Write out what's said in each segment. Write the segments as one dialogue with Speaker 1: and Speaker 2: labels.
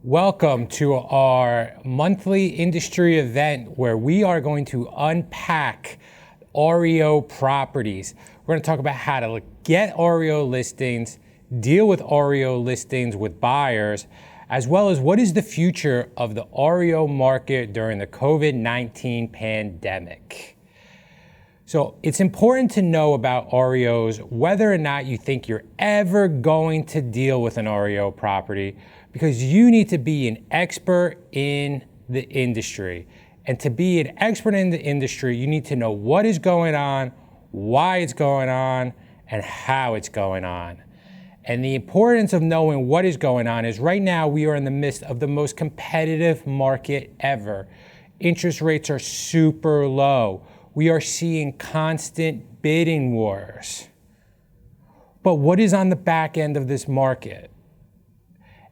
Speaker 1: Welcome to our monthly industry event where we are going to unpack REO properties. We're going to talk about how to get REO listings, deal with REO listings with buyers, as well as what is the future of the REO market during the COVID-19 pandemic. So it's important to know about REOs, whether or not you think you're ever going to deal with an REO property, because you need to be an expert in the industry. And to be an expert in the industry, you need to know what is going on, why it's going on, and how it's going on. And the importance of knowing what is going on is right now we are in the midst of the most competitive market ever. Interest rates are super low. We are seeing constant bidding wars. But what is on the back end of this market?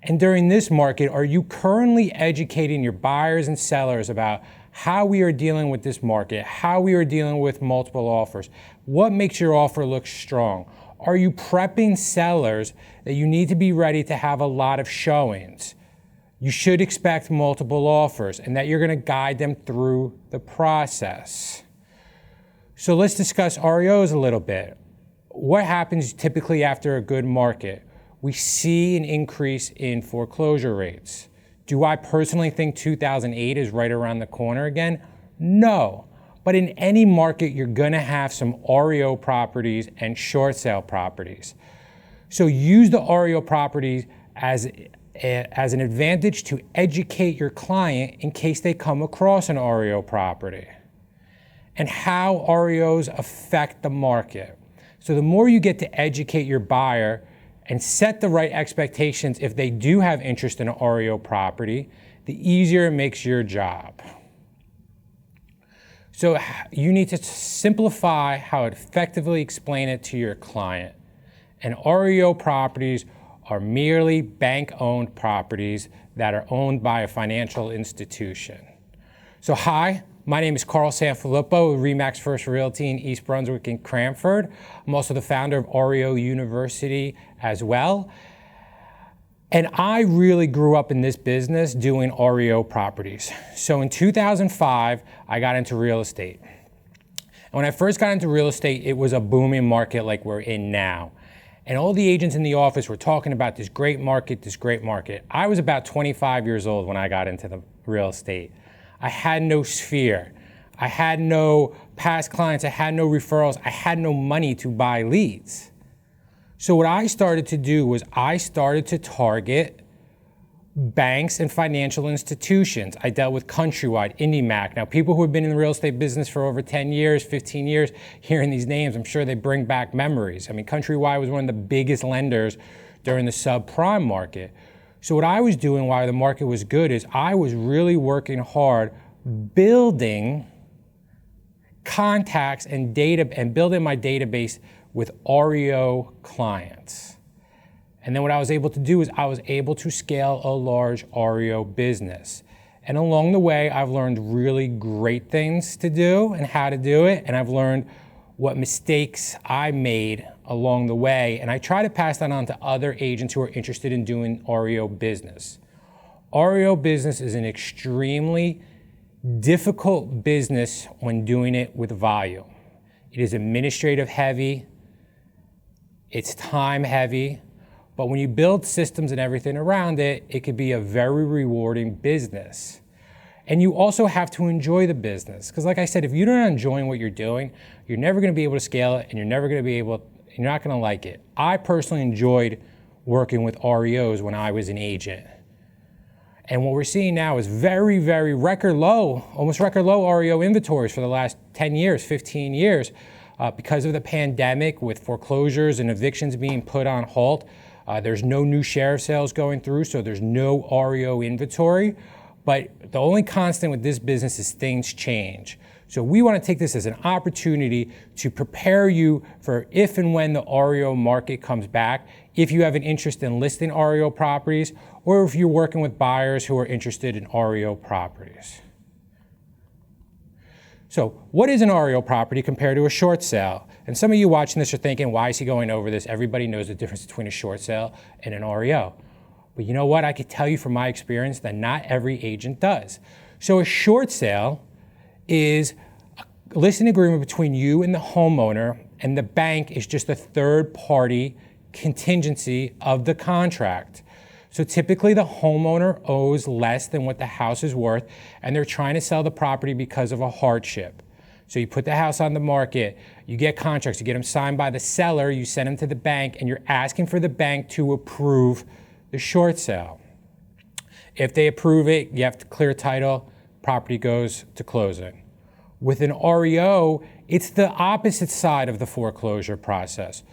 Speaker 1: And during this market, are you currently educating your buyers and sellers about how we are dealing with this market, how we are dealing with multiple offers? What makes your offer look strong? Are you prepping sellers that you need to be ready to have a lot of showings? You should expect multiple offers and that you're going to guide them through the process. So let's discuss REOs a little bit. What happens typically after a good market? We see an increase in foreclosure rates. Do I personally think 2008 is right around the corner again? No. But in any market, you're gonna have some REO properties and short sale properties. So use the REO properties as an advantage to educate your client in case they come across an REO property. And how REOs affect the market. So the more you get to educate your buyer and set the right expectations if they do have interest in an REO property, the easier it makes your job. So you need to simplify how to effectively explain it to your client. And REO properties are merely bank-owned properties that are owned by a financial institution. So hi, my name is Carl Sanfilippo with RE/MAX First Realty in East Brunswick and Cranford. I'm also the founder of REO University as well. And I really grew up in this business doing REO properties. So in 2005, I got into real estate. And when I first got into real estate, it was a booming market like we're in now. And all the agents in the office were talking about this great market, this great market. I was about 25 years old when I got into the real estate. I had no sphere. I had no past clients. I had no referrals. I had no money to buy leads. So what I started to do was I started to target banks and financial institutions. I dealt with Countrywide, IndyMac. Now, people who have been in the real estate business for over 10 years, 15 years, hearing these names, I'm sure they bring back memories. I mean, Countrywide was one of the biggest lenders during the subprime market. So what I was doing while the market was good is I was really working hard building contacts and data and building my database with REO clients. And then what I was able to do is I was able to scale a large REO business. And along the way, I've learned really great things to do and how to do it. And I've learned what mistakes I made along the way. And I try to pass that on to other agents who are interested in doing REO business. REO business is an extremely difficult business when doing it with volume. It is administrative heavy, it's time heavy, but when you build systems and everything around it, it could be a very rewarding business. And you also have to enjoy the business. Because like I said, if you're not enjoying what you're doing, you're never gonna be able to scale it and you're not gonna like it. I personally enjoyed working with REOs when I was an agent. And what we're seeing now is very, very record low, almost record low REO inventories for the last 10 years, 15 years. Because of the pandemic with foreclosures and evictions being put on halt, there's no new sheriff sales going through, so there's no REO inventory. But the only constant with this business is things change. So we want to take this as an opportunity to prepare you for if and when the REO market comes back, if you have an interest in listing REO properties, or if you're working with buyers who are interested in REO properties. So what is an REO property compared to a short sale? And some of you watching this are thinking, why is he going over this? Everybody knows the difference between a short sale and an REO. But you know what? I could tell you from my experience that not every agent does. So a short sale is a listing agreement between you and the homeowner, and the bank is just a third party contingency of the contract. So typically the homeowner owes less than what the house is worth, and they're trying to sell the property because of a hardship. So you put the house on the market, you get contracts, you get them signed by the seller, you send them to the bank, and you're asking for the bank to approve the short sale. If they approve it, you have to clear title, property goes to closing. With an REO, it's the opposite side of the foreclosure process.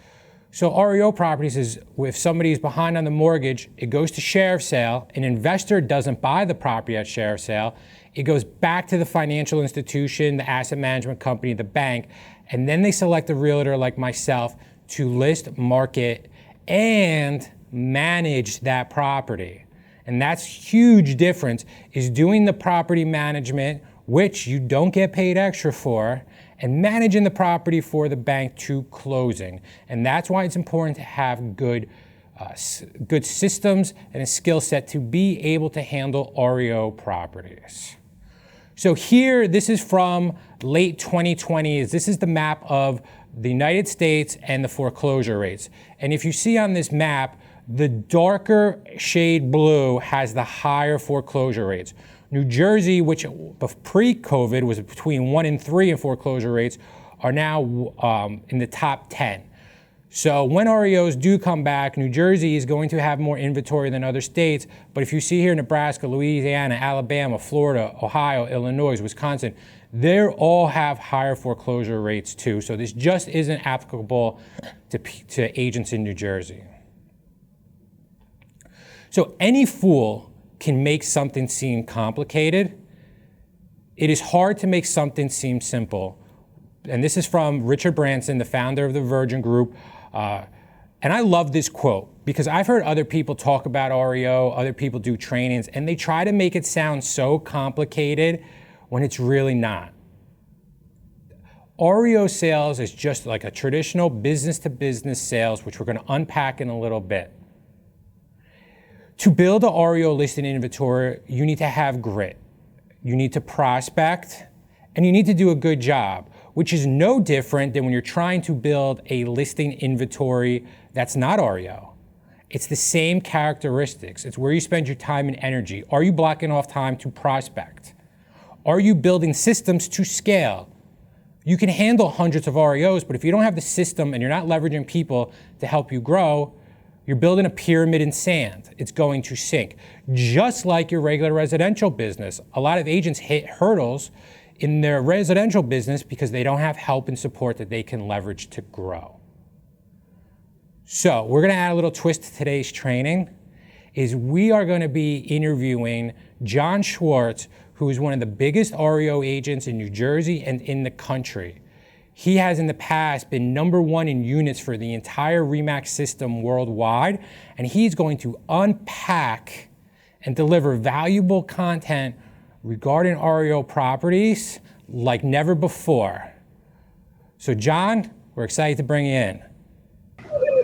Speaker 1: So REO properties is, if somebody is behind on the mortgage, it goes to sheriff's sale. An investor doesn't buy the property at sheriff's sale. It goes back to the financial institution, the asset management company, the bank, and then they select a realtor like myself to list, market, and manage that property. And that's huge difference, is doing the property management, which you don't get paid extra for, and managing the property for the bank to closing. And that's why it's important to have good systems and a skill set to be able to handle REO properties. So here, this is from late 2020. This is the map of the United States and the foreclosure rates. And if you see on this map, the darker shade blue has the higher foreclosure rates. New Jersey, which pre-COVID was between 1 and 3 in foreclosure rates, are now in the top 10. So when REOs do come back, New Jersey is going to have more inventory than other states. But if you see here Nebraska, Louisiana, Alabama, Florida, Ohio, Illinois, Wisconsin, they all have higher foreclosure rates too. So this just isn't applicable to agents in New Jersey. So any fool can make something seem complicated. It is hard to make something seem simple. And this is from Richard Branson, the founder of the Virgin Group. And I love this quote because I've heard other people talk about REO, other people do trainings, and they try to make it sound so complicated when it's really not. REO sales is just like a traditional business-to-business sales, which we're going to unpack in a little bit. To build a REO listing inventory, you need to have grit. You need to prospect, and you need to do a good job, which is no different than when you're trying to build a listing inventory that's not REO. It's the same characteristics. It's where you spend your time and energy. Are you blocking off time to prospect? Are you building systems to scale? You can handle hundreds of REOs, but if you don't have the system and you're not leveraging people to help you grow, you're building a pyramid in sand. It's going to sink. Just like your regular residential business. A lot of agents hit hurdles in their residential business because they don't have help and support that they can leverage to grow. So we're gonna add a little twist to today's training, is we are gonna be interviewing John Schwartz, who is one of the biggest REO agents in New Jersey and in the country. He has in the past been #1 in units for the entire RE/MAX system worldwide, and he's going to unpack and deliver valuable content regarding REO properties like never before. So John, we're excited to bring you in.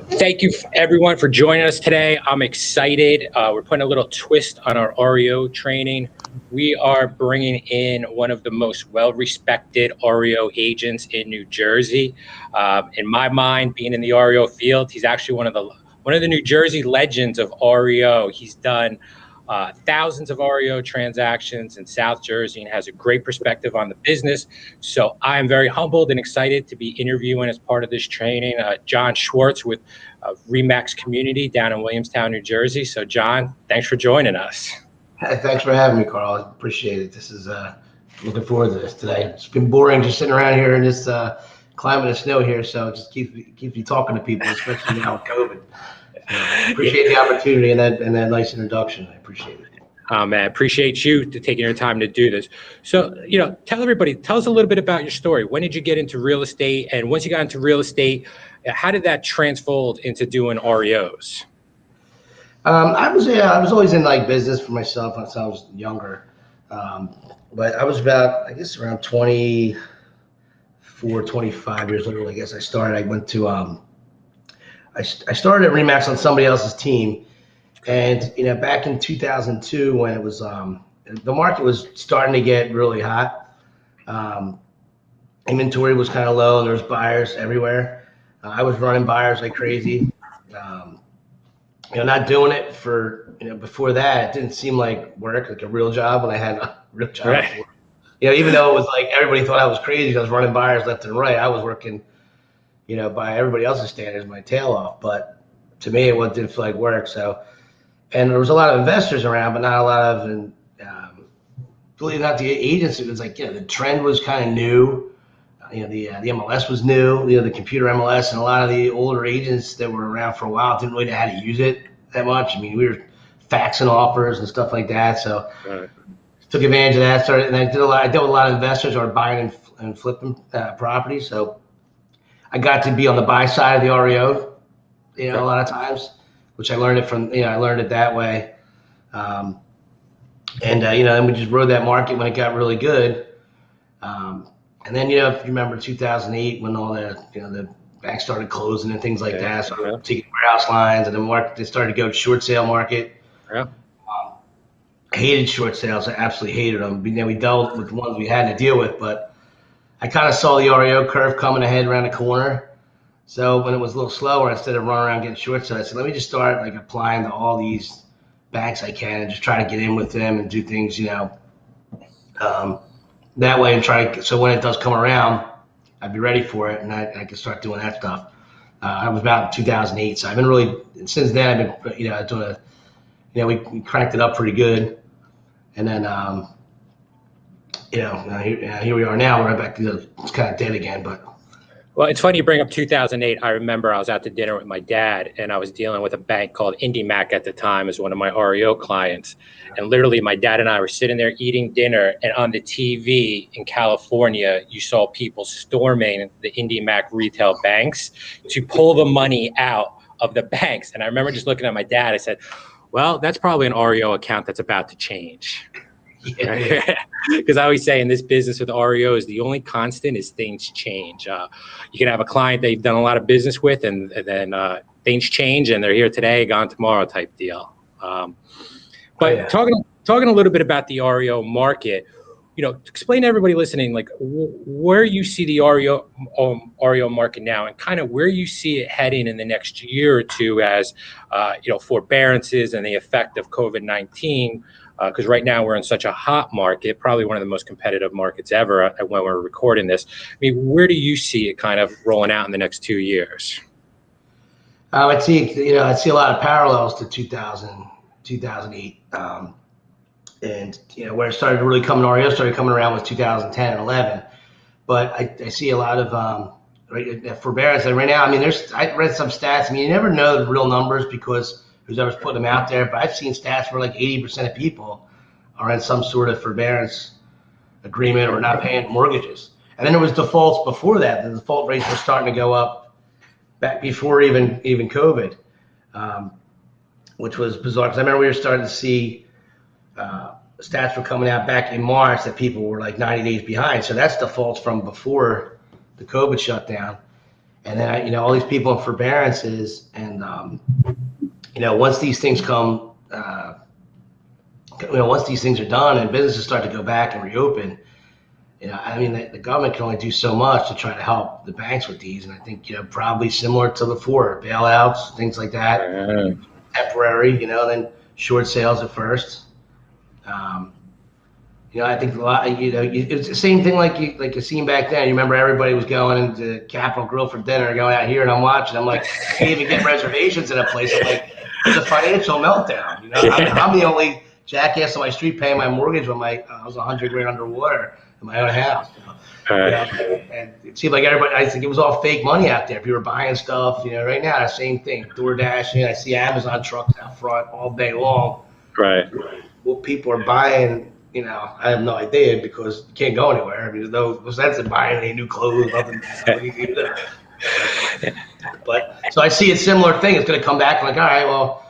Speaker 1: Thank you everyone for joining us today. I'm excited. We're putting a little twist on our REO training. We are bringing in one of the most well-respected REO agents in New Jersey. In my mind, being in the REO field, he's actually one of the New Jersey legends of REO. He's done thousands of REO transactions in South Jersey and has a great perspective on the business. So I'm very humbled and excited to be interviewing as part of this training, John Schwartz with RE/MAX Community down in Williamstown, New Jersey. So John, thanks for joining us.
Speaker 2: Hey, thanks for having me, Carl. I appreciate it. This is looking forward to this today. It's been boring just sitting around here in this climate of snow here, so it just keeps me talking to people, especially now with COVID. Appreciate the opportunity and that nice introduction. I appreciate it.
Speaker 1: Oh man, appreciate you taking your time to do this. So, tell us a little bit about your story. When did you get into real estate? And once you got into real estate, how did that transfold into doing REOs?
Speaker 2: I was always in like business for myself since I was younger. But I was about, I guess, around 24, 25 years old. I guess I went to, I started at RE/MAX on somebody else's team, And back in 2002, when it was the market was starting to get really hot, inventory was kind of low, and there was buyers everywhere. I was running buyers like crazy. Um, not doing it for before that, it didn't seem like work, like a real job when I had a real job
Speaker 1: Right.
Speaker 2: before. Even though it was like everybody thought I was crazy, I was running buyers left and right. I was working, by everybody else's standards, my tail off. But to me, it didn't feel like work. So, and there was a lot of investors around, but not a lot of, really not the agents. It was like, the trend was kind of new. The MLS was new. The computer MLS, and a lot of the older agents that were around for a while didn't really know how to use it that much. I mean, we were faxing offers and stuff like that. So,
Speaker 1: Right.
Speaker 2: took advantage of that. Started, and I dealt with a lot of investors who are buying and flipping properties. So I got to be on the buy side of the REO, a lot of times, which I learned it from. I learned it that way. And we just rode that market when it got really good. And then, if you remember 2008, when all the banks started closing and things like that, so taking warehouse lines, and the market, they started to go short sale market.
Speaker 1: Yeah.
Speaker 2: I hated short sales. I absolutely hated them. We dealt with the ones we had to deal with, but I kind of saw the REO curve coming ahead around the corner. So when it was a little slower, instead of running around getting short sales, I said, let me just start like applying to all these banks I can and just try to get in with them and do things, that way, and so when it does come around, I'd be ready for it, and I can start doing that stuff. I was about 2008, so I've been really, since then, I've been, doing we cranked it up pretty good. And then, here we are now. We're right back to it's kind of dead again. But
Speaker 1: Well, it's funny you bring up 2008. I remember I was out to dinner with my dad, and I was dealing with a bank called IndyMac at the time as one of my REO clients. And literally, my dad and I were sitting there eating dinner, and on the TV in California, you saw people storming the IndyMac retail banks to pull the money out of the banks. And I remember just looking at my dad. I said, well, that's probably an REO account that's about to change. Because I always say in this business with REOs, the only constant is things change. You can have a client that you've done a lot of business with, and then things change, and they're here today, gone tomorrow type deal. But talking a little bit about the REO market, explain to everybody listening, like where you see the REO market now, and kind of where you see it heading in the next year or two as forbearances and the effect of COVID-19. Because right now we're in such a hot market, probably one of the most competitive markets ever when we're recording this. I mean, where do you see it kind of rolling out in the next 2 years?
Speaker 2: I see a lot of parallels to 2008. And where it started really REO started coming around was 2010 and 11. But I see a lot of forbearance. And right now, I mean, I read some stats. I mean, you never know the real numbers because whoever's putting them out there. But I've seen stats where like 80% of people are in some sort of forbearance agreement or not paying mortgages. And then there was defaults before that. The default rates were starting to go up back before even COVID, which was bizarre. Because I remember we were starting to see stats were coming out back in March that people were like 90 days behind. So that's defaults from before the COVID shutdown. And then, all these people in forbearances, and once these things come, once these things are done and businesses start to go back and reopen, the government can only do so much to try to help the banks with these. And I think, probably similar to before, bailouts, things like that, temporary, then short sales at first. I think a lot, it's the same thing like you seen back then. You remember everybody was going into Capitol Grill for dinner, going out here, and I'm watching. I'm like, I can't even get reservations in a place. I'm like, it's a financial meltdown. I'm the only jackass on my street paying my mortgage when I was $100,000 underwater in my own house. And it seemed like everybody, I think it was all fake money out there. If you were buying stuff, right now, the same thing. DoorDash, I see Amazon trucks out front all day long.
Speaker 1: Right.
Speaker 2: What people are buying, I have no idea because you can't go anywhere. I mean, there's no sense in buying any new clothes, nothing. But so I see a similar thing. It's going to come back like, all right, well,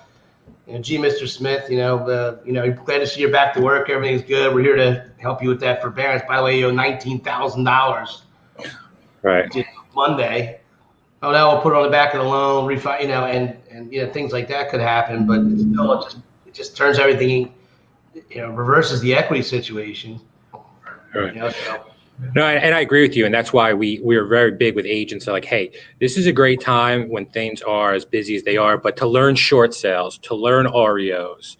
Speaker 2: gee, Mr. Smith, glad to see you're back to work. Everything's good. We're here to help you with that forbearance. By the way, you owe $19,000.
Speaker 1: Right.
Speaker 2: Monday. oh, now we'll put it on the back of the loan, refi, and things like that could happen. But still, it just turns everything, reverses the equity situation.
Speaker 1: Right.
Speaker 2: So
Speaker 1: No, and I agree with you, and that's why we are very big with agents. They're like, hey, this is a great time when things are as busy as they are, but to learn short sales, to learn REOs,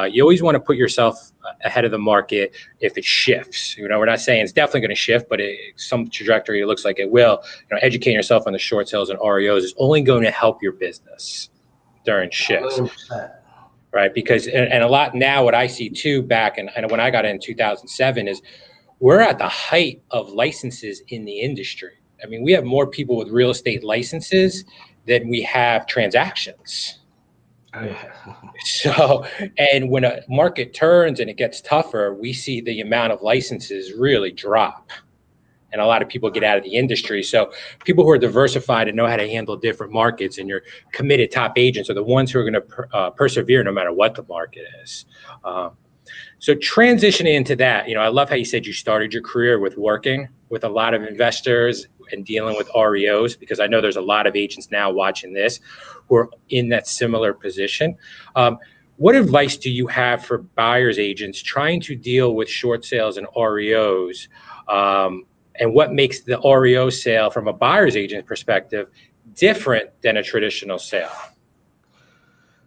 Speaker 1: you always want to put yourself ahead of the market if it shifts. We're not saying it's definitely going to shift, but some trajectory it looks like it will. Educating yourself on the short sales and REOs is only going to help your business during shifts.
Speaker 2: 1,000,000%.
Speaker 1: Right, because and a lot now, what I see too back and when I got in 2007 is we're at the height of licenses in the industry. I mean, we have more people with real estate licenses than we have transactions.
Speaker 2: Oh, yeah.
Speaker 1: So, and when a market turns and it gets tougher, we see the amount of licenses really drop. And a lot of people get out of the industry. So people who are diversified and know how to handle different markets and your committed top agents are the ones who are going to persevere no matter what the market is. So transitioning into that, I love how you said you started your career with working with a lot of investors and dealing with REOs, because I know there's a lot of agents now watching this who are in that similar position. What advice do you have for buyer's agents trying to deal with short sales and REOs? And what makes the REO sale from a buyer's agent perspective different than a traditional sale?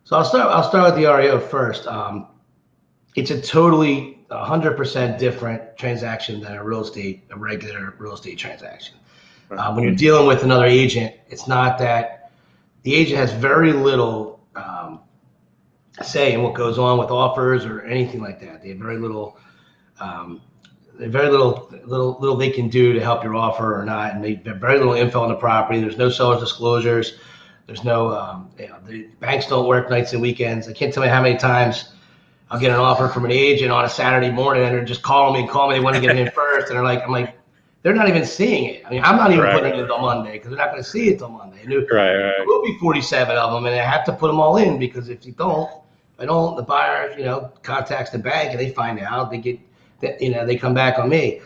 Speaker 2: So I'll start with the REO first. It's a totally 100% different transaction than a regular real estate transaction. When you're dealing with another agent, it's not that the agent has very little say in what goes on with offers or anything like that. They have very little. Little they can do to help your offer or not, and they have very little info on the property. There's no seller's disclosures. There's no, the banks don't work nights and weekends. I can't tell you how many times I'll get an offer from an agent on a Saturday morning, and they're just calling me. They want to get it in first, and I'm like, they're not even seeing it. I mean, I'm not even putting it in until Monday because they're not going to see it till Monday. And there will be 47 of them, and I have to put them all in because if I don't, the buyer, contacts the bank and they find out, they come back on me.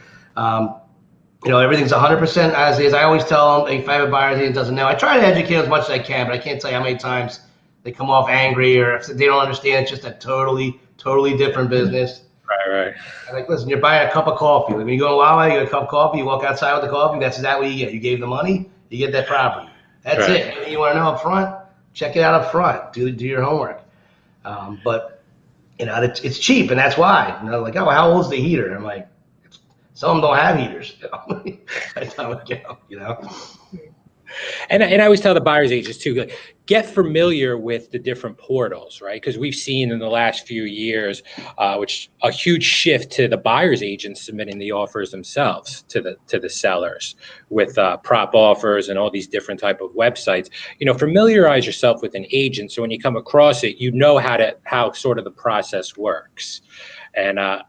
Speaker 2: Everything's 100% as is. I always tell them, if I have a buyer that doesn't know, I try to educate as much as I can, but I can't tell you how many times they come off angry or if they don't understand. It's just a totally different business.
Speaker 1: Right.
Speaker 2: I'm like, listen, you're buying a cup of coffee. When you go to Wawa, you get a cup of coffee, you walk outside with the coffee, that's exactly what you get. You gave the money, you get that property. That's it. Anything you want to know up front, check it out up front. Do your homework. But it's cheap, and that's why. Like, oh, how old's the heater? I'm like, some of them don't have heaters. That's how it goes.
Speaker 1: And I always tell the buyer's agents too, get familiar with the different portals, right? Because we've seen in the last few years, which a huge shift to the buyer's agents submitting the offers themselves to the sellers with prop offers and all these different type of websites. Familiarize yourself with an agent so when you come across it, how sort of the process works. And I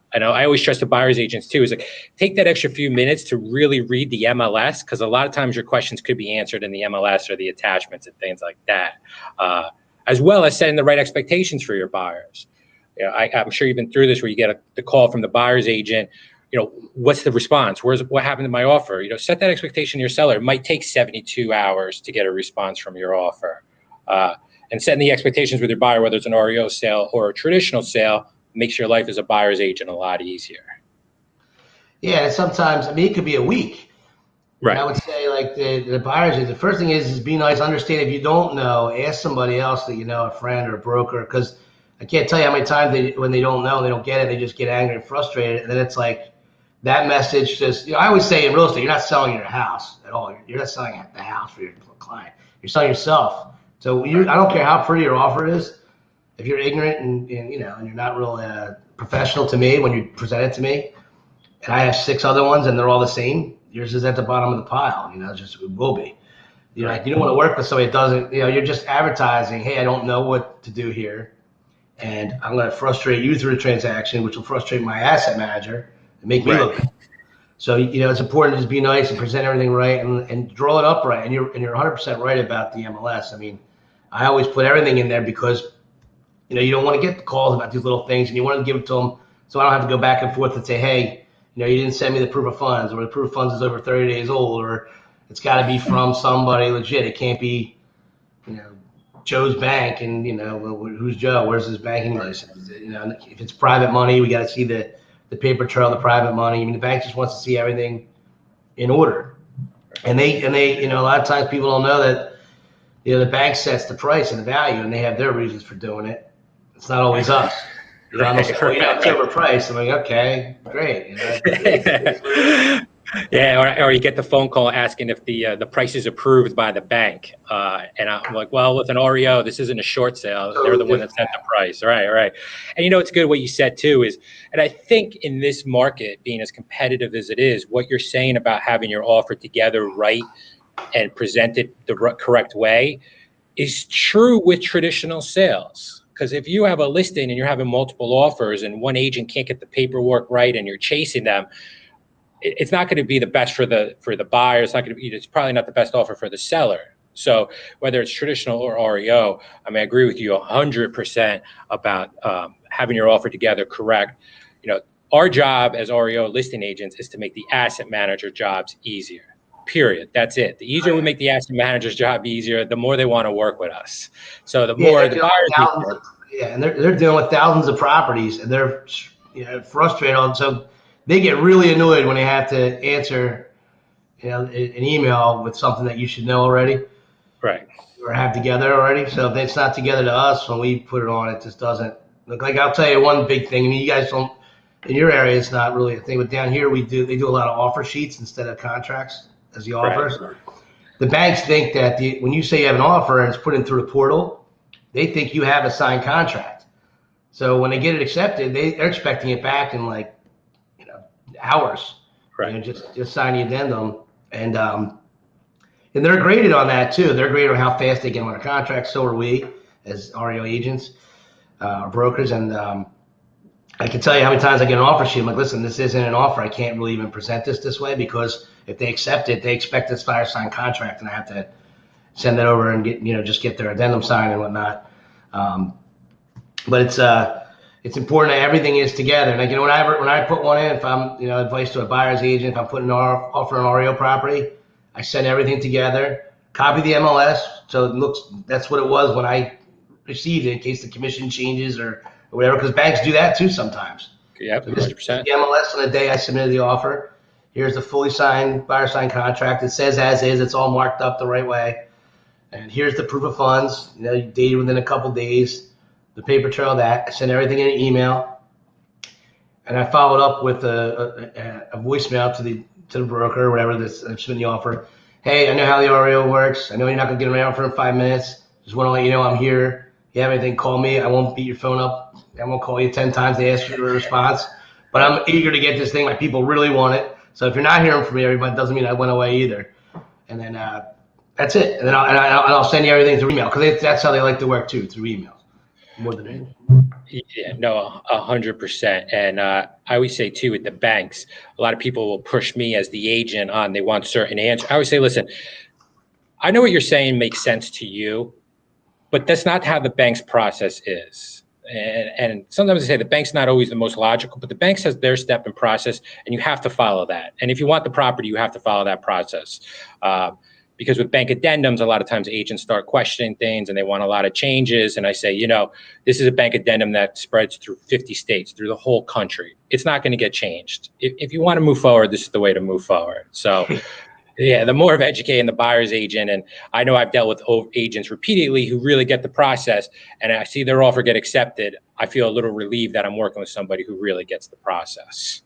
Speaker 1: always trust the buyer's agents too. Is like take that extra few minutes to really read the MLS because a lot of times your questions could be answered in the MLS or the attachments and things like that, as well as setting the right expectations for your buyers. I'm sure you've been through this where you get the call from the buyer's agent. What's the response? What happened to my offer? Set that expectation to your seller. It might take 72 hours to get a response from your offer, and setting the expectations with your buyer, whether it's an REO sale or a traditional sale, makes your life as a buyer's agent a lot easier.
Speaker 2: Yeah, sometimes, it could be a week.
Speaker 1: Right.
Speaker 2: And I would say, like, the buyer's agent, the first thing is be nice, understand if you don't know, ask somebody else that a friend or a broker, because I can't tell you how many times when they don't know, they don't get it, they just get angry and frustrated, and then it's like, that message just, I always say in real estate, you're not selling your house at all. You're not selling the house for your client. You're selling yourself. So I don't care how pretty your offer is. If you're ignorant and you're not real professional to me when you present it to me, and I have 6 other ones and they're all the same, yours is at the bottom of the pile. It will be. You don't want to work with somebody that doesn't. You're just advertising. Hey, I don't know what to do here, and I'm going to frustrate you through a transaction, which will frustrate my asset manager and make me look good. So it's important to just be nice and present everything right and draw it up right. And you're 100% right about the MLS. I always put everything in there because you don't want to get the calls about these little things, and you want to give it to them so I don't have to go back and forth and say, hey, you didn't send me the proof of funds, or the proof of funds is over 30 days old, or It's got to be from somebody legit. It can't be, Joe's bank, and well, who's Joe? Where's his banking license? If it's private money, we got to see the paper trail, the private money. I mean, the bank just wants to see everything in order, and they, a lot of times people don't know that, the bank sets the price and the value, and they have their reasons for doing it. It's not always us. I'm say, well, it's overpriced. I'm like, okay, great.
Speaker 3: Yeah, or you get the phone call asking if the price is approved by the bank, and I'm like, well, with an REO, this isn't a short sale. They're the one that set the price, right? And it's good what you said too is, and I think in this market being as competitive as it is, what you're saying about having your offer together right and presented the correct way is true with traditional sales. Because if you have a listing and you're having multiple offers and one agent can't get the paperwork right and you're chasing them, it's not going to be the best for the buyer. It's probably not the best offer for the seller. So whether it's traditional or REO, I mean, I agree with you 100% about having your offer together correct. Our job as REO listing agents is to make the asset manager jobs easier. Period. That's it. The easier we make the asset manager's job easier, the more they want to work with us. So the more the buyers.
Speaker 2: And they're dealing with thousands of properties, and they're frustrated on. So they get really annoyed when they have to answer, an email with something that you should know already,
Speaker 3: right,
Speaker 2: or have together already. So if it's not together to us when we put it on, it just doesn't look like. I'll tell you one big thing. I mean, you guys don't, in your area, it's not really a thing, but down here they do a lot of offer sheets instead of contracts as the offers. Right. The banks think that when you say you have an offer and it's put in through the portal, they think you have a signed contract. So when they get it accepted, they're expecting it back in hours.
Speaker 3: Right.
Speaker 2: Just sign the addendum, and they're graded on that too. They're graded on how fast they get on a contract. So are we as REO agents, brokers, and I can tell you how many times I get an offer sheet. I'm like, listen, this isn't an offer. I can't really even present this way, because if they accept it, they expect this fire signed contract, and I have to send that over and get their addendum signed and whatnot. But it's important that everything is together. And when I put one in, if I'm advice to a buyer's agent, if I'm putting an offer on REO property, I send everything together, copy the MLS, so it looks, that's what it was when I received it, in case the commission changes or whatever, because banks do that too sometimes.
Speaker 3: Yeah, 100%.
Speaker 2: The MLS on the day I submitted the offer. Here's the fully signed buyer signed contract. It says as is. It's all marked up the right way. And here's the proof of funds. Dated within a couple days. The paper trail of that. I sent everything in an email, and I followed up with a voicemail to the broker or whatever that's submitting the offer. Hey, I know how the REO works. I know you're not gonna get an offer in 5 minutes. Just want to let you know I'm here. If you have anything, call me. I won't beat your phone up. I won't call you 10 times to ask you for a response. But I'm eager to get this thing. My people really want it. So if you're not hearing from me, everybody, doesn't mean I went away either. And then that's it. And then I'll send you everything through email, because that's how they like to work too, through emails more than anything.
Speaker 3: Yeah, no, 100%. And I always say too, with the banks, a lot of people will push me as the agent on. They want certain answers. I always say, listen, I know what you're saying makes sense to you, but that's not how the bank's process is. And sometimes I say the bank's not always the most logical, but the bank has their step and process, and you have to follow that. And if you want the property, you have to follow that process. Because with bank addendums, a lot of times agents start questioning things and they want a lot of changes. And I say, this is a bank addendum that spreads through 50 states, through the whole country. It's not going to get changed. If you want to move forward, this is the way to move forward. So yeah, the more of educating the buyer's agent, and I know I've dealt with agents repeatedly who really get the process, and I see their offer get accepted, I feel a little relieved that I'm working with somebody who really gets the process.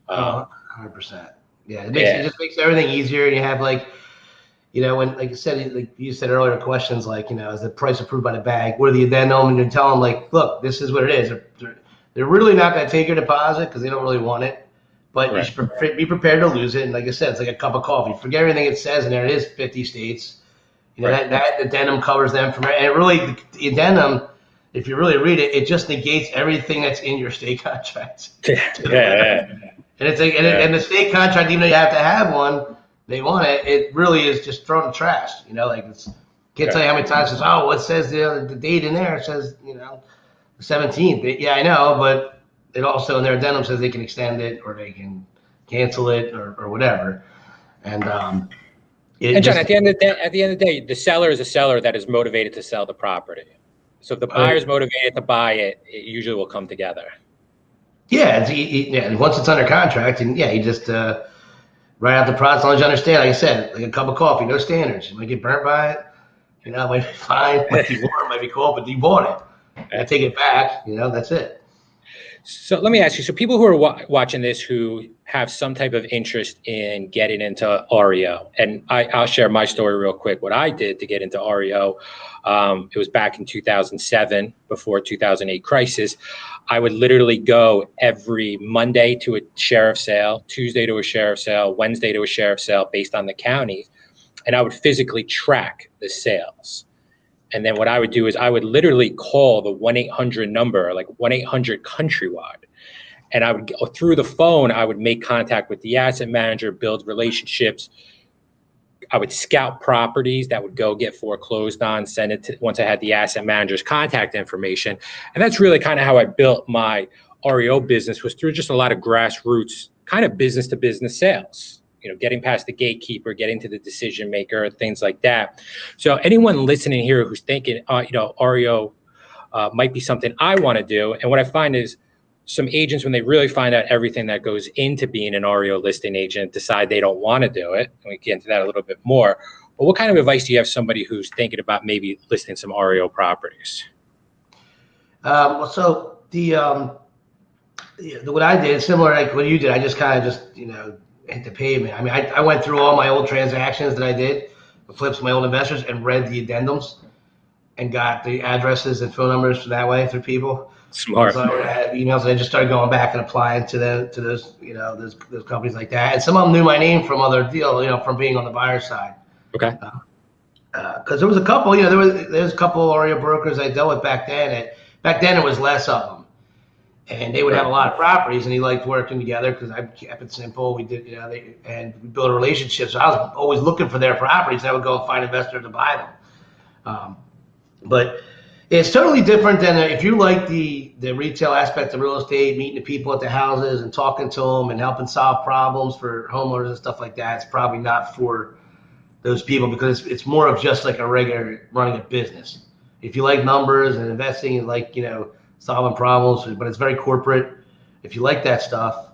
Speaker 2: 100%. Yeah, it just makes everything easier. And you have when, like I said, like you said earlier, questions like, is the price approved by the bank? What are the addendum? And you're telling them, look, this is what it is. They're really not going to take your deposit because they don't really want it. But You should be prepared to lose it. And like I said, it's like a cup of coffee. Forget everything it says in there. It is 50 states. That addendum covers them from, and really the addendum, if you really read it, it just negates everything that's in your state contracts.
Speaker 3: Yeah.
Speaker 2: And it's like, and the state contract, even though you have to have one, they want it. It really is just thrown in the trash. Can't tell you how many times it says, oh, what says the date in there? It says, the 17th. Yeah, I know, but it also in their addendum says they can extend it or they can cancel it or whatever. And
Speaker 3: And John, at the end of the day, the seller is a seller that is motivated to sell the property. So if the buyer is motivated to buy it, it usually will come together.
Speaker 2: Yeah, and once it's under contract, and yeah, you just write out the process. As long as you understand, like I said, like a cup of coffee, no standards. You might get burnt by it, it might be fine, might be warm, might be cold, but you bought it. I take it back, that's it.
Speaker 3: So let me ask you, so people who are watching this who have some type of interest in getting into REO, and I'll share my story real quick, what I did to get into REO. It was back in 2007, before 2008 crisis. I would literally go every Monday to a sheriff sale, Tuesday to a sheriff sale, Wednesday to a sheriff sale based on the county, and I would physically track the sales. And then what I would do is I would literally call the 1-800 number, like 1-800 countrywide. And I would go through the phone, I would make contact with the asset manager, build relationships. I would scout properties that would go get foreclosed on, send it to, once I had the asset manager's contact information. And that's really kind of how I built my REO business, was through just a lot of grassroots kind of business to business sales. Getting past the gatekeeper, getting to the decision maker, things like that. So anyone listening here who's thinking, REO might be something I want to do. And what I find is some agents, when they really find out everything that goes into being an REO listing agent, decide they don't want to do it. And we get into that a little bit more. But what kind of advice do you have somebody who's thinking about maybe listing some REO properties?
Speaker 2: So what I did, similar like what you did, I just kind of hit the pavement. I mean, I went through all my old transactions that I did, the flips of my old investors, and read the addendums and got the addresses and phone numbers that way through people.
Speaker 3: Smart.
Speaker 2: So I had emails, and I just started going back and applying to those those companies like that. And some of them knew my name from other deals, from being on the buyer side.
Speaker 3: Okay.
Speaker 2: Because there was a couple, there was a couple REO brokers I dealt with back then. Back then it was less of them. And they would have a lot of properties, and he liked working together because I kept it simple. We did, and we built a relationship. So I was always looking for their properties. I would go and find an investor to buy them. But it's totally different than if you like the retail aspect of real estate, meeting the people at the houses and talking to them and helping solve problems for homeowners and stuff like that. It's probably not for those people because it's more of just like a regular running a business. If you like numbers and investing and like, solving problems, but it's very corporate. If you like that stuff,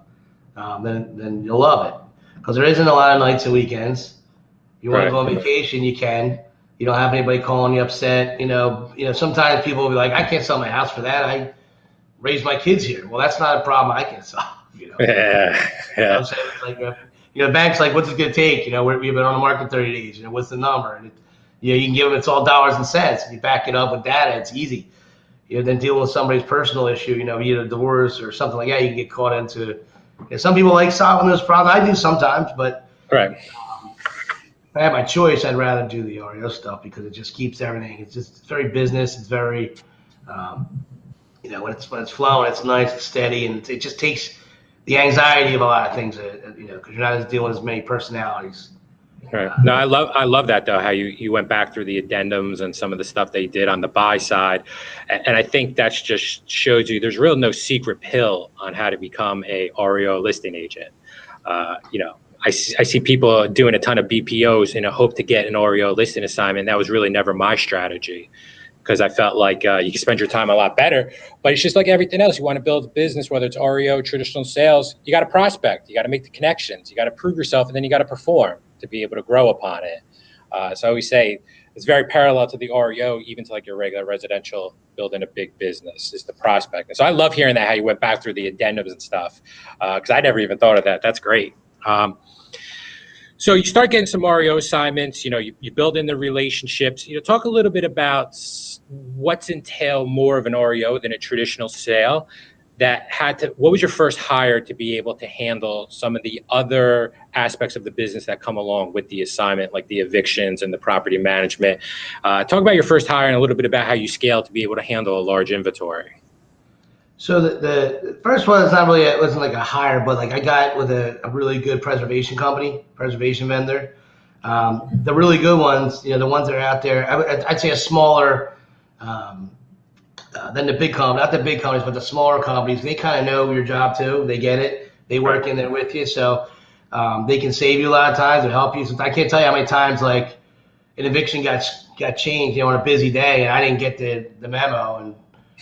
Speaker 2: then you'll love it because there isn't a lot of nights and weekends. You want to go on vacation, you can. You don't have anybody calling you upset. Sometimes people will be like, I can't sell my house for that. I raised my kids here. Well, that's not a problem I can solve.
Speaker 3: Yeah.
Speaker 2: It's like, bank's like, what's it going to take? We've been on the market 30 days. What's the number? And you can give them, it's all dollars and cents. If you back it up with data, it's easy. Then dealing with somebody's personal issue, either a divorce or something like that, you can get caught into. Some people like solving those problems. I do sometimes, but if I had my choice, I'd rather do the REO stuff because it just keeps everything. It's very business. It's very, when it's flowing, it's nice, it's steady, and it just takes the anxiety of a lot of things. Because you're not dealing with as many personalities.
Speaker 3: Right. No, I love that though, how you went back through the addendums and some of the stuff they did on the buy side. And I think that's just shows you there's no secret pill on how to become a REO listing agent. I see people doing a ton of BPOs in a hope to get an REO listing assignment. That was really never my strategy because I felt like you can spend your time a lot better, but it's just like everything else. You want to build a business, whether it's REO, traditional sales, you got to prospect, you got to make the connections, you got to prove yourself, and then you got to perform to be able to grow upon it. So I always say it's very parallel to the REO, even to like your regular residential building a big business is the prospect. And so I love hearing that, how you went back through the addendums and stuff, because I never even thought of that. That's great. So you start getting some REO assignments, you build in the relationships, talk a little bit about what's entail more of an REO than a traditional sale. What was your first hire to be able to handle some of the other aspects of the business that come along with the assignment, like the evictions and the property management? Talk about your first hire and a little bit about how you scaled to be able to handle a large inventory.
Speaker 2: So the first one, it wasn't like a hire, but like I got with a really good preservation vendor. The really good ones, the ones that are out there, I'd say a smaller, than the big companies, not the big companies, but the smaller companies. They kind of know your job too. They get it. They work in there with you. So They can save you a lot of times or help you. So I can't tell you how many times like an eviction got changed, on a busy day, and I didn't get the memo, and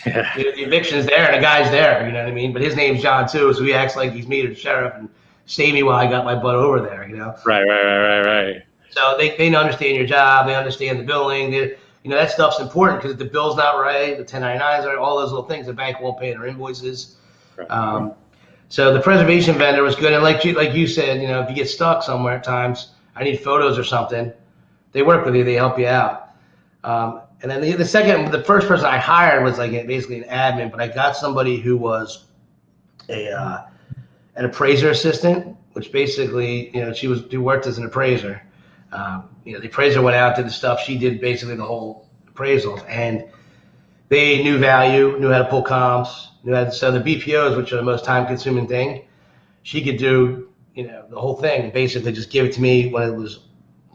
Speaker 2: the eviction's there and the guy's there, you know what I mean? But his name's John too, so he acts like he's me or the sheriff and save me while I got my butt over there,
Speaker 3: Right.
Speaker 2: So they understand your job, they understand the billing, that stuff's important because if the bill's not right, the 1099s are all those little things, the bank won't pay their invoices.
Speaker 3: Right.
Speaker 2: So the preservation vendor was good, and like you said, if you get stuck somewhere at times, I need photos or something, they work with you, they help you out. And then the first person I hired was like basically an admin, but I got somebody who was an appraiser assistant, which basically, she worked as an appraiser. The appraiser went out, did the stuff. She did basically the whole appraisals, and they knew value, knew how to pull comps, so the BPOs, which are the most time-consuming thing, she could do, the whole thing, basically just give it to me when it was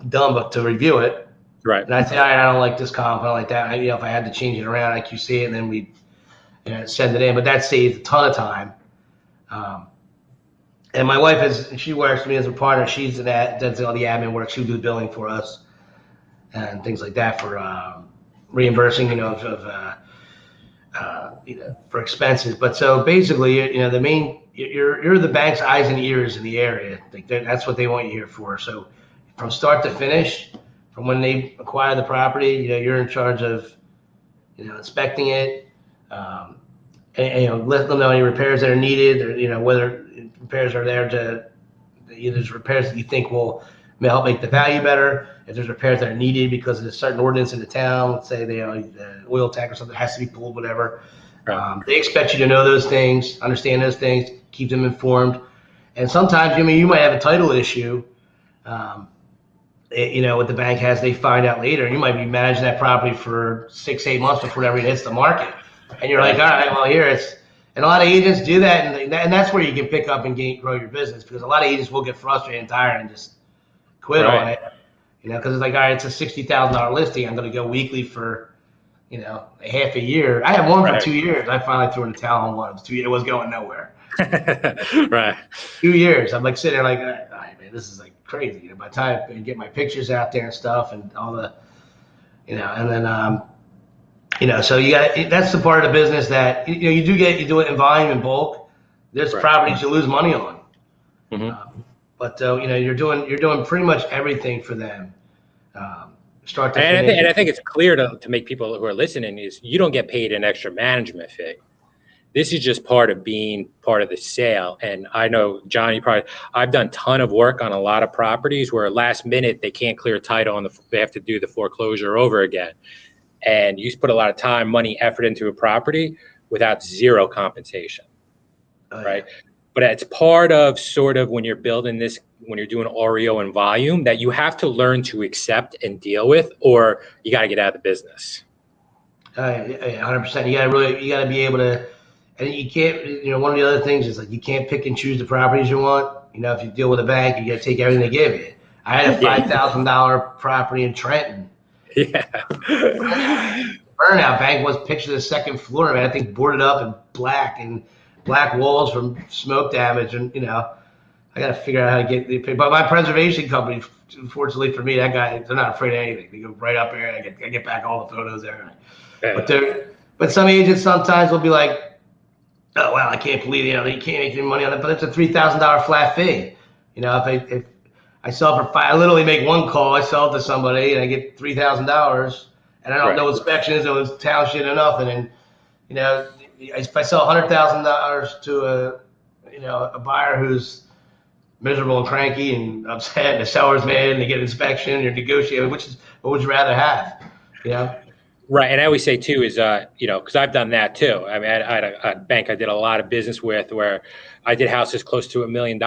Speaker 2: done, but to review it.
Speaker 3: Right.
Speaker 2: And I'd say, all right, I don't like this comp, I don't like that. If I had to change it around, I QC it, and then we send it in. But that saves a ton of time. And my wife she works with me as a partner. She's does all the admin work. She'll do the billing for us and things like that for reimbursing, for expenses. But so basically, you're the bank's eyes and ears in the area. Like that's what they want you here for. So from start to finish, from when they acquire the property, you're in charge of, inspecting it, and let them know any repairs that are needed, or whether repairs are there there's repairs that you think will help make the value better. If there's repairs that are needed because of a certain ordinance in the town, let's say the oil tank or something has to be pulled, whatever.
Speaker 3: Right.
Speaker 2: They expect you to know those things, understand those things, keep them informed. And sometimes, you might have a title issue. What the bank has, they find out later. You might be managing that property for 6-8 months before it ever hits the market, and you're like, all right, well, here it's. And a lot of agents do that, and that's where you can pick up and grow your business, because a lot of agents will get frustrated and tired and just quit on it, because it's like, all right, it's a $60,000 listing. I'm going to go weekly for, a half a year. I had one for 2 years. I finally threw in the towel on one. It was going nowhere.
Speaker 3: Right.
Speaker 2: 2 years. I'm like sitting there like, all right, man, this is like crazy. By the time I get my pictures out there and stuff and all the, and then, so you got, that's the part of the business that, you do it in volume and bulk. There's properties you lose money on.
Speaker 3: Mm-hmm.
Speaker 2: But you're doing pretty much everything for them. Start to
Speaker 3: and
Speaker 2: finish.
Speaker 3: I think it's clear to make people who are listening is you don't get paid an extra management fee. This is just part of being part of the sale. And I know, John, I've done a ton of work on a lot of properties where last minute they can't clear title and they have to do the foreclosure over again. And you put a lot of time, money, effort into a property without zero compensation, right? But it's part of sort of when you're building this, when you're doing REO and volume, that you have to learn to accept and deal with, or you got to get out of the business.
Speaker 2: 100%. You got to be able to, and you can't, one of the other things is like, you can't pick and choose the properties you want. If you deal with a bank, you got to take everything they give you. I had a $5,000 property in Trenton.
Speaker 3: Yeah.
Speaker 2: Burnout bank was pictured the second floor, man. I think boarded up in black walls from smoke damage, and I got to figure out how to get. But my preservation company, unfortunately for me, that guy, they're not afraid of anything. They go right up there, and I get back all the photos there. Yeah. But some agents sometimes will be like, oh wow, I can't believe you can't make any money on it, but it's a $3,000 flat fee. If I sell for I literally make one call. I sell it to somebody and I get $3,000, and I don't know inspections. It was town shit or nothing. And if I sell $100,000 to a buyer who's miserable and cranky and upset, and the seller's mad, and they get an inspection, you're negotiating. What would you rather have?
Speaker 3: Right, and I always say too is because I've done that too. I mean, I had a bank I did a lot of business with where I did houses close to $1 million.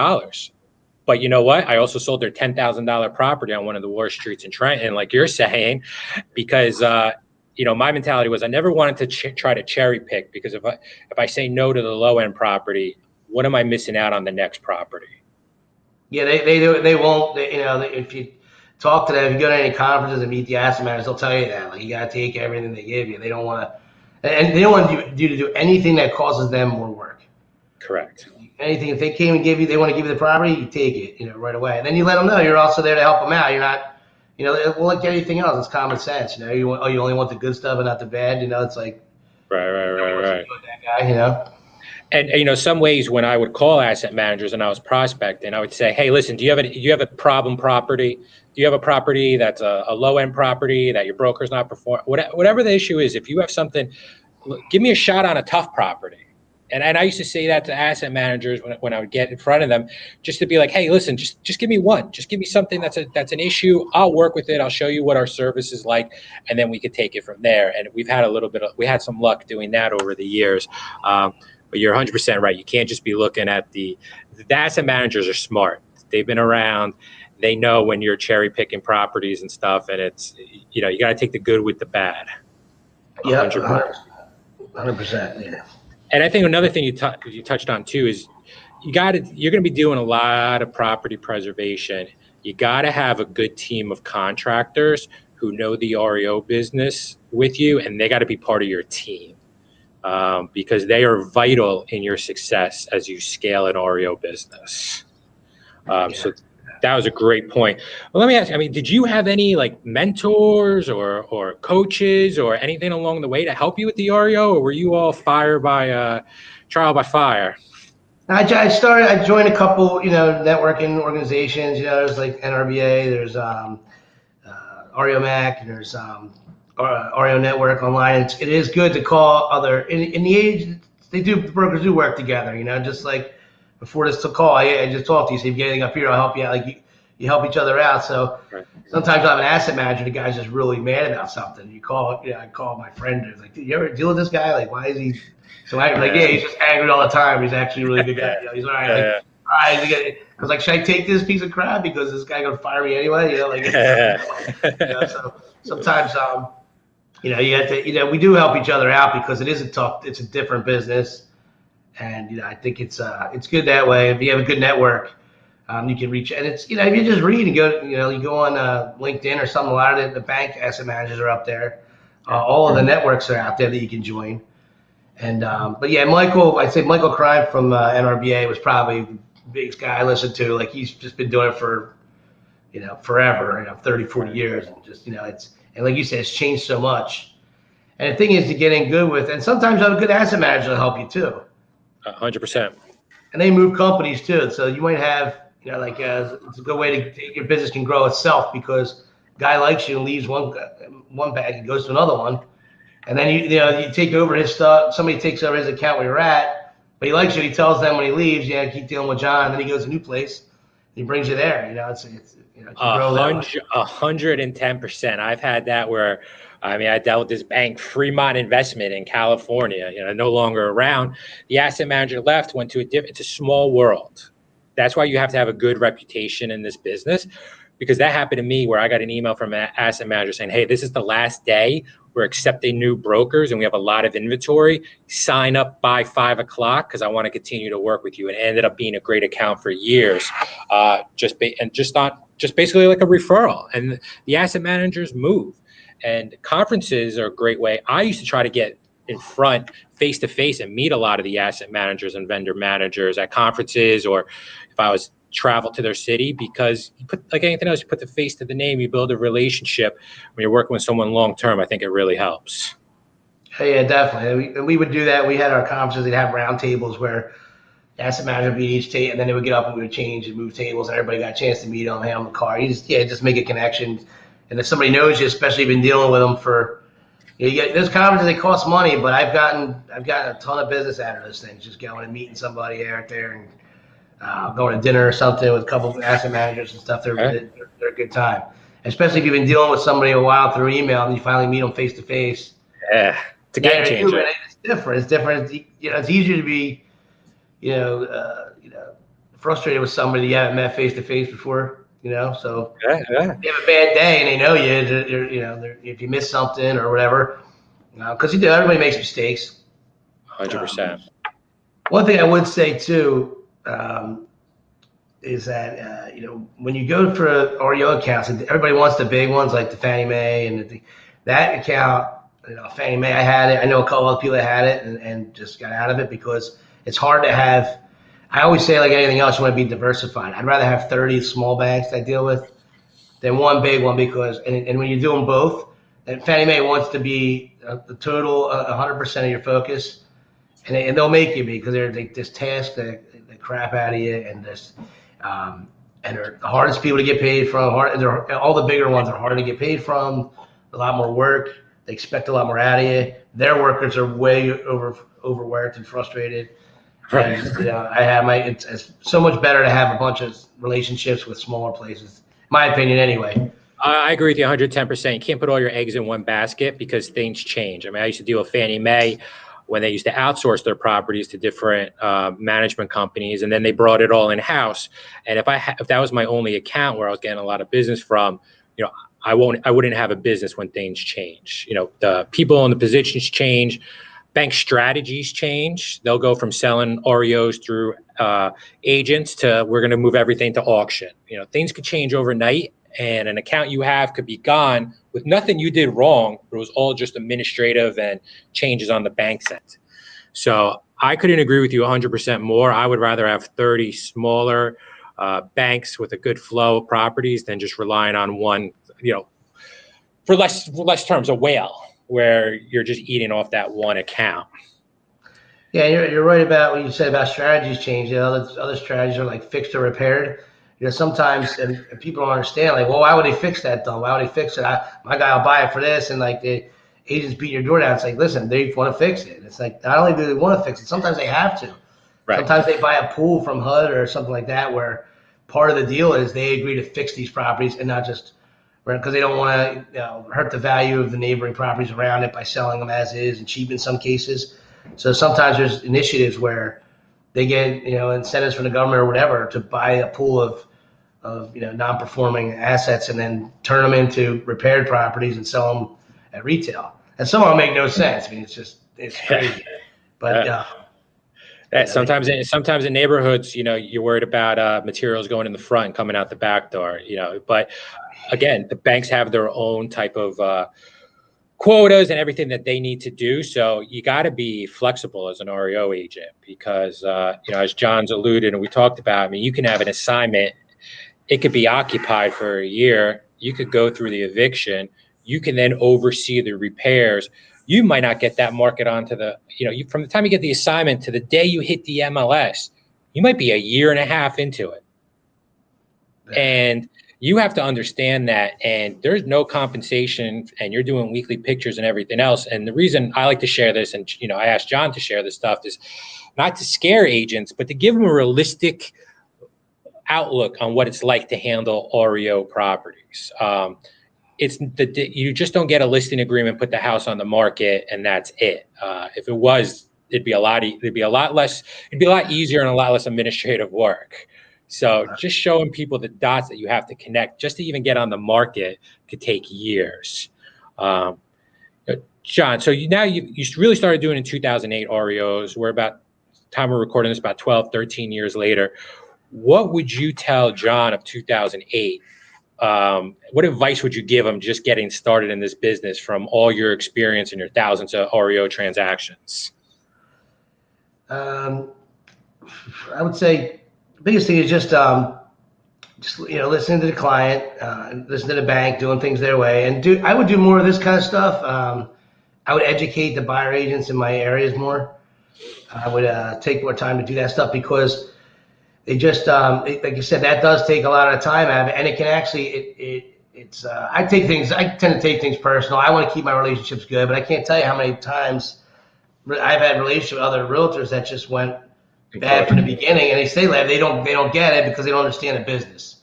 Speaker 3: But you know what? I also sold their $10,000 property on one of the worst streets in Trenton, like you're saying, because my mentality was I never wanted to try to cherry pick, because if I say no to the low end property, what am I missing out on the next property?
Speaker 2: Yeah, they won't. If you talk to them, if you go to any conferences and meet the asset managers, they'll tell you that like you got to take everything they give you. They don't want to, and they don't want you to do anything that causes them more work.
Speaker 3: Correct.
Speaker 2: anything, if they came and they want to give you the property, you take it, right away. And then you let them know you're also there to help them out. You're not, well, like anything else, it's common sense. You only want the good stuff and not the bad. It's like,
Speaker 3: Right.
Speaker 2: that guy.
Speaker 3: And some ways when I would call asset managers and I was prospecting, I would say, "Hey, listen, do you have a problem property? Do you have a property that's a low end property that your broker's not performing? Whatever the issue is, if you have something, give me a shot on a tough property." And I used to say that to asset managers when I would get in front of them, just to be like, "Hey, listen, just give me one. Just give me something that's an issue. I'll work with it. I'll show you what our service is like, and then we could take it from there." And we had some luck doing that over the years. But you're 100% right. You can't just be looking at the asset managers are smart. They've been around. They know when you're cherry picking properties and stuff, and it's you got to take the good with the bad.
Speaker 2: Yeah, 100%. Yeah.
Speaker 3: And I think another thing you touched on too is you're going to be doing a lot of property preservation. You got to have a good team of contractors who know the REO business with you, and they got to be part of your team. Because they are vital in your success as you scale an REO business. So that was a great point. Well, let me ask you, did you have any like mentors or coaches or anything along the way to help you with the REO, or were you all trial by fire?
Speaker 2: I joined a couple, networking organizations. There's like NRBA, there's REO Mac, and there's REO Network online. It is good to call other in the age the brokers do work together. Just like before this call, I just talked to you. So if you get anything up here, I'll help you out. Like you help each other out. So sometimes I have an asset manager. The guy's just really mad about something. I call my friend. It's like, "Dude, you ever deal with this guy? Like, why is he so angry?" Like, yeah, he's just angry all the time. He's actually a really good guy. He's all right. All right, because like, should I take this piece of crap because this guy gonna fire me anyway? So sometimes you have to, we do help each other out because it's a different business. And, I think it's good that way. If you have a good network, you can reach, and it's, if you just read and go, you go on LinkedIn or something, a lot of the bank asset managers are up there. All of the networks are out there that you can join. And, but yeah, I'd say Michael Crime from NRBA was probably the biggest guy I listened to. Like he's just been doing it for, forever, 30, 40 years. And just, and like you said, it's changed so much. And the thing is to get in good with, and sometimes a good asset manager will help you too.
Speaker 3: 100%.
Speaker 2: And they move companies too. So you might have, it's a good way to your business can grow itself because guy likes you and leaves one bag and goes to another one. And then you take over his stuff. Somebody takes over his account where you're at, but he likes you. He tells them when he leaves, keep dealing with John. Then he goes to a new place. He brings you there. It's
Speaker 3: 110%. I've had that where, I dealt with this bank, Fremont Investment in California, no longer around. The asset manager left, went to it's a small world. That's why you have to have a good reputation in this business, because that happened to me where I got an email from an asset manager saying, "Hey, this is the last day. We're accepting new brokers and we have a lot of inventory. Sign up by 5 o'clock because I want to continue to work with you." And it ended up being a great account for years, just basically like a referral. And the asset managers move. And conferences are a great way. I used to try to get in front face to face and meet a lot of the asset managers and vendor managers at conferences, or if I was travel to their city, because you put, like anything else, you put the face to the name, you build a relationship. When you're working with someone long term, I think it really helps.
Speaker 2: Yeah, definitely. We would do that. We had our conferences. They'd have round tables where the asset manager would be each table, and then they would get up and we would change and move tables, and everybody got a chance to meet them, hand them the car. Just make a connection. And if somebody knows you, especially if you've been dealing with them for, those conferences, they cost money, but I've gotten a ton of business out of those things, just going and meeting somebody out there and going to dinner or something with a couple of asset managers and stuff. They're a good time, especially if you've been dealing with somebody a while through email and you finally meet them face to face.
Speaker 3: Yeah, it's a game changer.
Speaker 2: It's different. It's different. It's easier to be, frustrated with somebody you haven't met face to face before. So if you have a bad day and they know you, if you miss something or whatever, because everybody makes mistakes.
Speaker 3: 100%.
Speaker 2: One thing I would say too is that when you go for REO accounts, everybody wants the big ones like the Fannie Mae and that account. Fannie Mae, I had it. I know a couple other people that had it and just got out of it because it's hard to have. I always say, like anything else, you want to be diversified. I'd rather have 30 small banks I deal with than one big one because, and when you're doing both, and Fannie Mae wants to be the total 100% of your focus, and they'll make you be because they just task the crap out of you and this. And they're the hardest people to get paid from. All the bigger ones are harder to get paid from. A lot more work. They expect a lot more out of you. Their workers are way overworked and frustrated.
Speaker 3: Right.
Speaker 2: And it's so much better to have a bunch of relationships with smaller places. My opinion, anyway.
Speaker 3: I agree with you 110%. You can't put all your eggs in one basket because things change. I mean, I used to deal with Fannie Mae when they used to outsource their properties to different management companies, and then they brought it all in house. And if that was my only account where I was getting a lot of business from, you know, I wouldn't have a business when things change. You know, the people in the positions change, bank strategies change. They'll go from selling REOs through agents to we're going to move everything to auction. You know, things could change overnight, and an account you have could be gone with nothing you did wrong. It was all just administrative and changes on the bank's end. So I couldn't agree with you 100% more. I would rather have 30 smaller banks with a good flow of properties than just relying on one, you know, for less terms, a whale, where you're just eating off that one account.
Speaker 2: Yeah, you're right about what you said about strategies change. You know, other strategies are like fixed or repaired. You know, sometimes and people don't understand, like, well, why would they fix that though? Why would they fix it? My guy will buy it for this, and like the agents beat your door down. It's like, listen, they want to fix it. It's like not only do they want to fix it, sometimes they have to.
Speaker 3: Right.
Speaker 2: Sometimes they buy a pool from HUD or something like that, where part of the deal is they agree to fix these properties and not just because they don't want to hurt the value of the neighboring properties around it by selling them as is and cheap in some cases. So sometimes there's initiatives where they get incentives from the government or whatever to buy a pool of non-performing assets and then turn them into repaired properties and sell them at retail. And some of them make no sense. I mean, it's crazy. But
Speaker 3: sometimes in neighborhoods, you know, you're worried about materials going in the front and coming out the back door. You know, but again, the banks have their own type of quotas and everything that they need to do. So you got to be flexible as an REO agent because, as John's alluded and we talked about, I mean, you can have an assignment. It could be occupied for a year. You could go through the eviction. You can then oversee the repairs. You might not get that market onto from the time you get the assignment to the day you hit the MLS, you might be a year and a half into it. And you have to understand that, and there's no compensation, and you're doing weekly pictures and everything else. And the reason I like to share this, and I asked John to share this stuff, is not to scare agents, but to give them a realistic outlook on what it's like to handle REO properties. You just don't get a listing agreement, put the house on the market, and that's it. If it was, it'd be a lot easier and a lot less administrative work. So just showing people the dots that you have to connect just to even get on the market could take years. John, so you really started doing in 2008 REOs. We're about time we're recording this about 12, 13 years later. What would you tell John of 2008? What advice would you give him just getting started in this business from all your experience and your thousands of REO transactions?
Speaker 2: I would say the biggest thing is just listening to the client, listen to the bank, doing things their way, and I would do more of this kind of stuff. I would educate the buyer agents in my areas more. I would take more time to do that stuff because they just, like you said, that does take a lot of time out of it, and it can actually, I tend to take things personal. I want to keep my relationships good, but I can't tell you how many times I've had relationships with other realtors that just went bad from the beginning, and they stay there. They don't get it because they don't understand the business.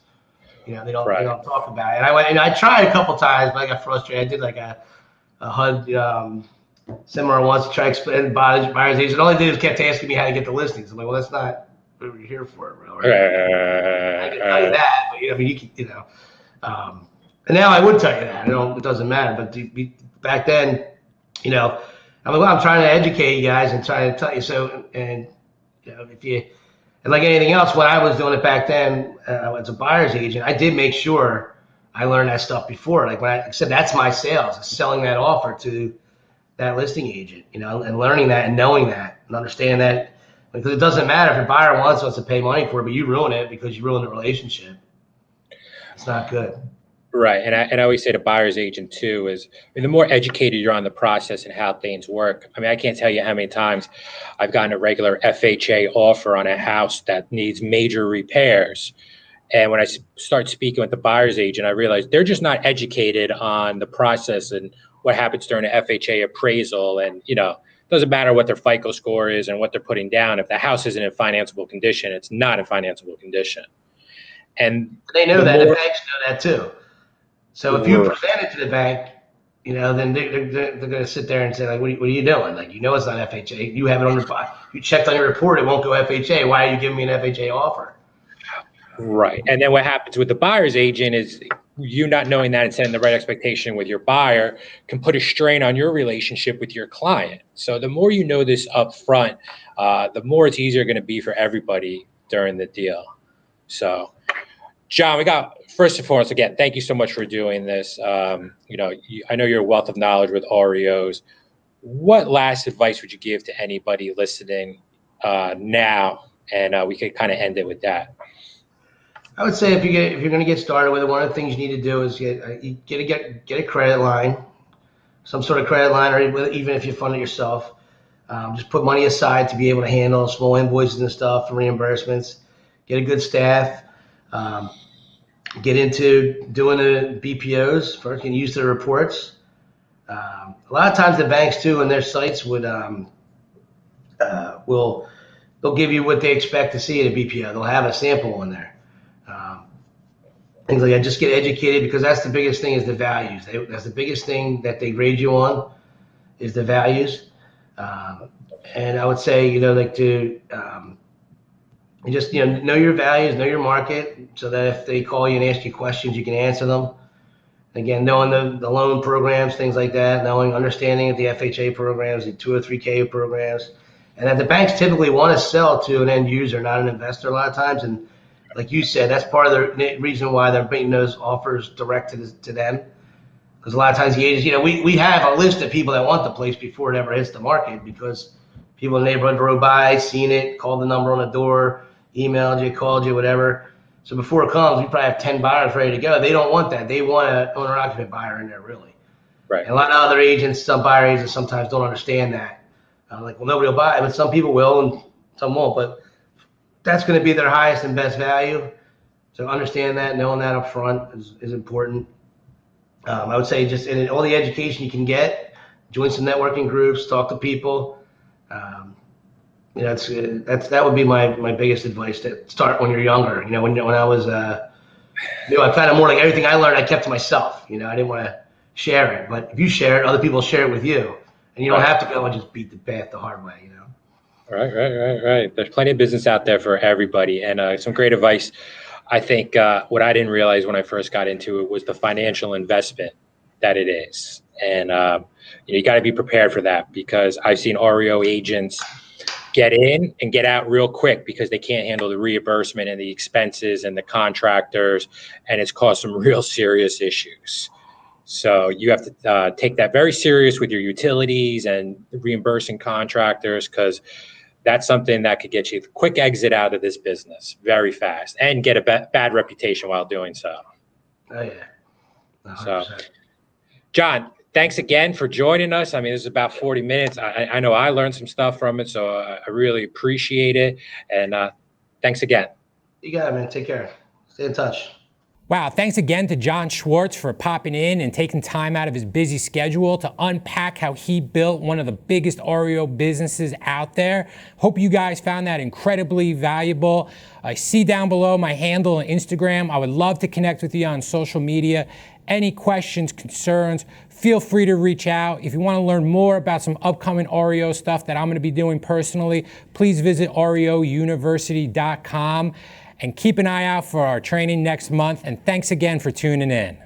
Speaker 2: They don't talk about it. And I tried a couple times, but I got frustrated. I did like a HUD seminar once to try to explain buyer's agent. All they did was kept asking me how to get the listings. I'm like, well, that's not what we're here for, bro. Right? I can tell you that, but and now I would tell you that. It doesn't matter. But back then, I'm like, well, I'm trying to educate you guys and trying to tell you. So, and and like anything else, when I was doing it back then as a buyer's agent, I did make sure I learned that stuff before. Like when I said, that's my sales, selling that offer to that listing agent, and learning that and knowing that and understanding that Because it doesn't matter if your buyer wants us to pay money for it, but you ruin it because you ruin the relationship. It's not good.
Speaker 3: Right. And I always say to buyer's agent too is, I mean, the more educated you're on the process and how things work. I mean, I can't tell you how many times I've gotten a regular FHA offer on a house that needs major repairs. And when I start speaking with the buyer's agent, I realize they're just not educated on the process and what happens during an FHA appraisal. And, you know, it doesn't matter what their FICO score is and what they're putting down. If the house isn't in financeable condition, it's not in financeable condition. And
Speaker 2: they know that. The banks know that too. So if you
Speaker 3: Right.
Speaker 2: present it to the bank, you know, then they're going to sit there and say, like, what are you doing? Like, you know, it's not FHA. You have it on your file. You checked on your report. It won't go FHA. Why are you giving me an FHA offer?
Speaker 3: Right. And then what happens with the buyer's agent is you not knowing that and setting the right expectation with your buyer can put a strain on your relationship with your client. So the more you know this up front, the more it's easier going to be for everybody during the deal. So, John, first and foremost, again, thank you so much for doing this. You know, I know you're a wealth of knowledge with REOs. What last advice would you give to anybody listening now? And we could kind of end it with that.
Speaker 2: I would say if you're going to get started with it, one of the things you need to do is get a credit line, some sort of credit line, or even if you fund it yourself, just put money aside to be able to handle small invoices and stuff and reimbursements. Get a good staff. Get into doing the BPOs first and use the reports. A lot of times the banks too, and their sites they'll give you what they expect to see at a BPO. They'll have a sample in there. Things like that. Just get educated, because that's the biggest thing is the values. That's the biggest thing that they grade you on is the values. And I would say, you know, like to just, you know your values, know your market, so that if they call you and ask you questions, you can answer them. Again, knowing the loan programs, things like that, understanding the FHA programs, the 203K programs, and that the banks typically want to sell to an end user, not an investor a lot of times. And like you said, that's part of the reason why they're making those offers direct to them. Because a lot of times the agents, you know, we have a list of people that want the place before it ever hits the market, because people in the neighborhood drove by, seen it, called the number on the door, emailed you, called you, whatever. So before it comes, we probably have 10 buyers ready to go. They don't want that. They want an owner-occupant buyer in there, really.
Speaker 3: Right.
Speaker 2: And a lot of other agents, some buyer agents sometimes don't understand that. Like, well, nobody will buy it, but some people will and some won't. But that's going to be their highest and best value. So understand that, knowing that up front is important. I would say just in all the education you can get, join some networking groups, talk to people. You know, that would be my biggest advice, to start when you're younger. You know, when I was new, I kind of more like everything I learned I kept to myself. You know, I didn't want to share it, but if you share it, other people share it with you, and you don't have to go and just beat the path the hard way. You know.
Speaker 3: Right. There's plenty of business out there for everybody, and some great advice. I think what I didn't realize when I first got into it was the financial investment that it is. And you got to be prepared for that, because I've seen REO agents get in and get out real quick because they can't handle the reimbursement and the expenses and the contractors, and it's caused some real serious issues. So you have to take that very serious with your utilities and reimbursing contractors, because that's something that could get you a quick exit out of this business very fast and get a bad reputation while doing so.
Speaker 2: Oh, yeah. 100%.
Speaker 3: So, John, thanks again for joining us. I mean, this is about 40 minutes. I know I learned some stuff from it, so I really appreciate it. And thanks again.
Speaker 2: You got it, man. Take care. Stay in touch.
Speaker 1: Wow, thanks again to John Schwartz for popping in and taking time out of his busy schedule to unpack how he built one of the biggest REO businesses out there. Hope you guys found that incredibly valuable. I see down below my handle on Instagram. I would love to connect with you on social media. Any questions, concerns, feel free to reach out. If you want to learn more about some upcoming REO stuff that I'm going to be doing personally, please visit reouniversity.com. And keep an eye out for our training next month. And thanks again for tuning in.